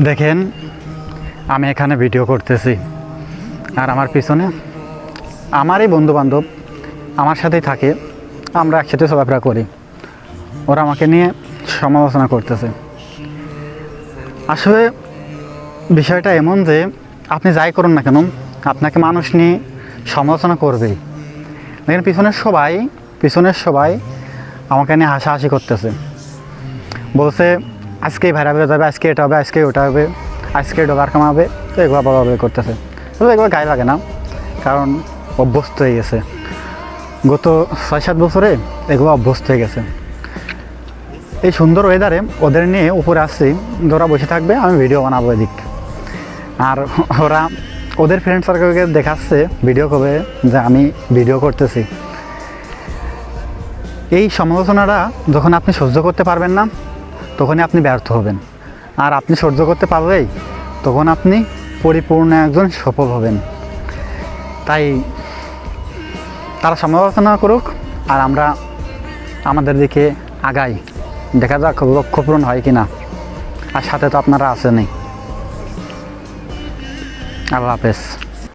দেখেন, আমি এখানে ভিডিও করতেছি আর আমার পিছনে আমারই বন্ধুবান্ধব আমার সাথেই থাকে, আমরা একসাথে চলাফেরা করি, ওরা আমাকে নিয়ে সমালোচনা করতেছে। আসলে বিষয়টা এমন যে আপনি যাই করুন না কেন, আপনাকে মানুষ নিয়ে সমালোচনা করবেই। দেখেন, পিছনের সবাই আমাকে নিয়ে হাসাহাসি করতেছে, বলছে আজকেই ভাইরাল হয়ে যাবে, আজকে এটা হবে, আজকে ওটা হবে, আজকে ডলার কামাবে, তো এগুলো বলা করতেছে। তো এগুলো গায়ে লাগে না, কারণ অভ্যস্ত হয়ে গেছে। গত 6-7 বছরে এগুলো অভ্যস্ত হয়ে গেছে। এই সুন্দর ওয়েদারে ওদের নিয়ে উপরে আসছি, ওরা বসে থাকবে, আমি ভিডিও বানাবো এদিক। আর ওরা ওদের ফ্রেন্ড সার্কেলকে দেখাচ্ছে ভিডিও করে যে আমি ভিডিও করতেছি। এই সমালোচনাটা যখন আপনি সহ্য করতে পারবেন না, তখনই আপনি ব্যর্থ হবেন। আর আপনি সহ্য করতে পারবেই, তখন আপনি পরিপূর্ণ একজন সফল হবেন। তাই তারা সমালোচনা করুক, আর আমরা আমাদের দিকে আগাই, দেখা যাক লক্ষ্য পূরণ হয় কি না। আর সাথে তো আপনারা আছেনই। আল্লাহ হাফেজ।